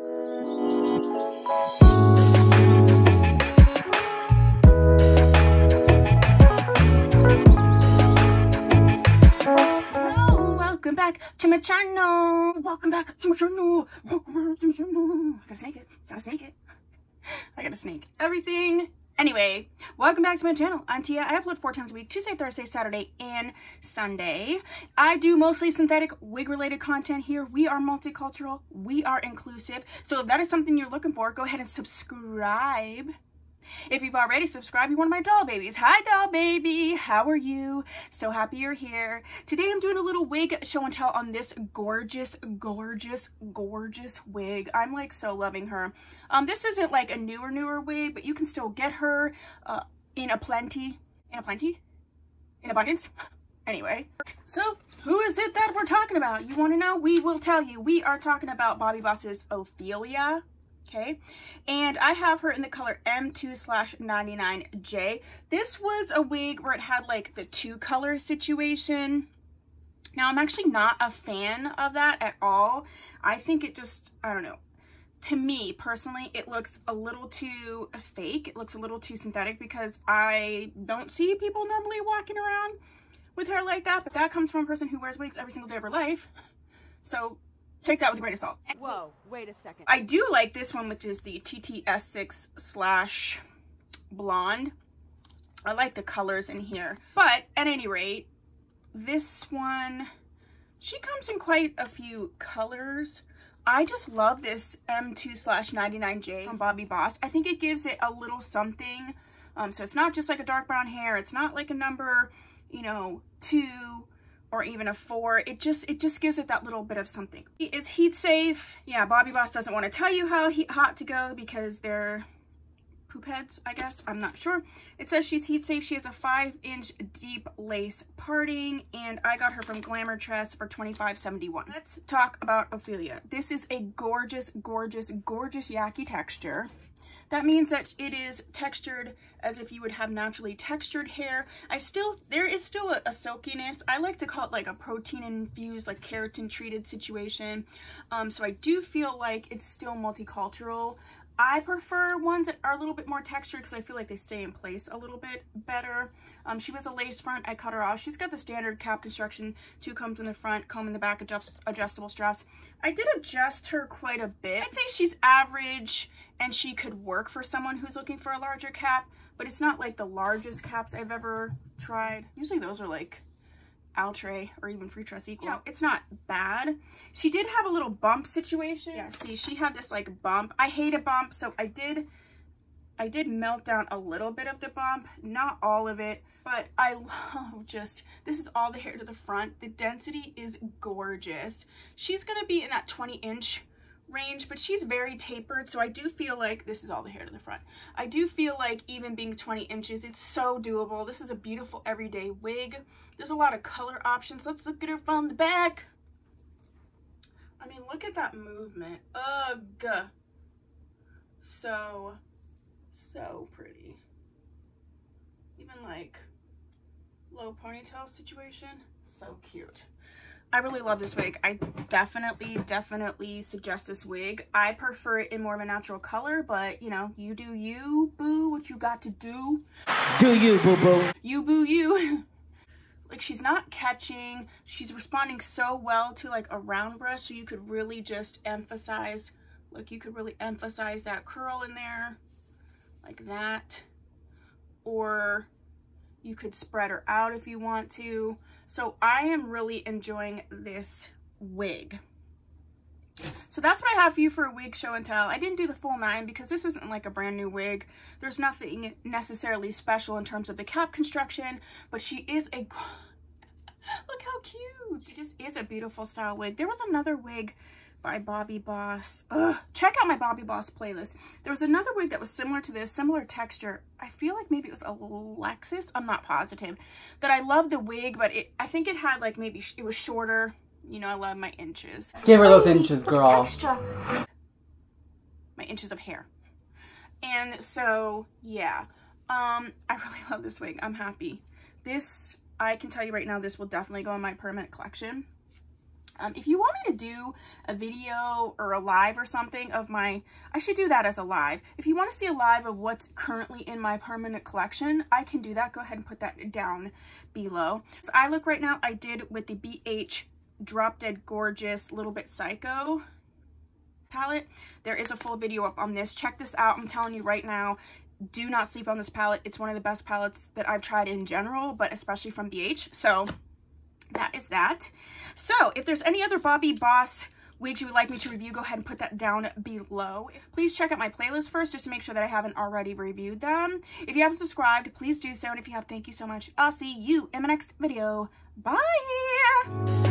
Welcome back to my channel. Welcome back to my channel. Welcome back to my channel. I gotta snake it. Gotta snake it. I gotta snake everything. Anyway, welcome back to my channel. I'm Tia. I upload 4 times a week, Tuesday, Thursday, Saturday, and Sunday. I do mostly synthetic wig related content here. We are multicultural. We are inclusive. So if that is something you're looking for, go ahead and subscribe. If you've already subscribed, you're one of my doll babies. Hi, doll baby. How are you? So happy you're here. Today, I'm doing a little wig show and tell on this gorgeous, gorgeous, gorgeous wig. I'm like so loving her. This isn't like a newer wig, but you can still get her in abundance. Anyway, so who is it that we're talking about? You want to know? We will tell you. We are talking about Bobbi Boss's Ophelia. Okay, and I have her in the color M2/99J. This was a wig where it had like the 2-color situation. Now, I'm actually not a fan of that at all. I think it just, I don't know. To me, personally, it looks a little too fake. It looks a little too synthetic because I don't see people normally walking around with hair like that. But that comes from a person who wears wigs every single day of her life. So take that with a grain of salt. Whoa, wait a second. I do like this one, which is the TTS6/blonde. I like the colors in here. But at any rate, this one, she comes in quite a few colors. I just love this M2/99J from Bobbi Boss. I think it gives it a little something. So it's not just like a dark brown hair. It's not like a number, you know, 2 or even a 4. It just gives it that little bit of something. Is heat safe? Yeah, Bobbi Boss doesn't want to tell you how hot to go because they're poop heads, I guess. I'm not sure. It says she's heat safe. She has a 5-inch deep lace parting, and I got her from Glamour Tress for $25.71. Let's talk about Ophelia. This is a gorgeous, gorgeous, gorgeous yaki texture. That means that it is textured as if you would have naturally textured hair. There is still a silkiness. I like to call it like a protein infused, like keratin treated situation. So I do feel like it's still multicultural. I prefer ones that are a little bit more textured because I feel like they stay in place a little bit better. She was a lace front. I cut her off. She's got the standard cap construction, 2 combs in the front, comb in the back, adjustable straps. I did adjust her quite a bit. I'd say she's average and she could work for someone who's looking for a larger cap, but it's not like the largest caps I've ever tried. Usually those are like Outre or even Free Tress Equal. You know, it's not bad. She did have a little bump situation. Yeah, see, she had this like bump. I hate a bump, so I did melt down a little bit of the bump, not all of it, but I love just, this is all the hair to the front. The density is gorgeous. She's gonna be in that 20-inch range, but she's very tapered, so I do feel like this is all the hair to the front. I do feel like even being 20 inches, it's so doable. This is a beautiful everyday wig. There's a lot of color options. Let's look at her from the back. I mean, look at that movement. Ugh. So pretty. Even like low ponytail situation. So cute. I really love this wig. I definitely suggest this wig. I prefer it in more of a natural color, but you know, you do you, boo, what you got to do. Do you, boo boo. You boo you. Like, she's not catching. She's responding so well to like a round brush, so you could really just emphasize, look, you could really emphasize that curl in there, like that. Or you could spread her out if you want to. So I am really enjoying this wig. So that's what I have for you for a wig show and tell. I didn't do the full 9 because this isn't like a brand new wig. There's nothing necessarily special in terms of the cap construction, but she is a, look how cute. She just is a beautiful style wig. There was another wig by Bobbi Boss. Ugh, check out my Bobbi Boss playlist. There was another wig that was similar to this, similar texture. I feel like maybe it was a Lexus. I'm not positive. That I love the wig, but I think it had like maybe it was shorter. You know, I love my inches. Give her those inches, girl. My inches of hair. And so, yeah. I really love this wig. I'm happy. This, I can tell you right now, this will definitely go in my permanent collection. If you want me to do a video or a live or something of my, I should do that as a live. If you want to see a live of what's currently in my permanent collection, I can do that. Go ahead and put that down below. As I look right now, I did with the BH Drop Dead Gorgeous Little Bit Psycho palette. There is a full video up on this. Check this out. I'm telling you right now, do not sleep on this palette. It's one of the best palettes that I've tried in general, but especially from BH. So that is that. So if there's any other Bobbi Boss wigs you would like me to review, go ahead and put that down below. Please check out my playlist first just to make sure that I haven't already reviewed them. If you haven't subscribed, please do so. And if you have, thank you so much. I'll see you in my next video. Bye!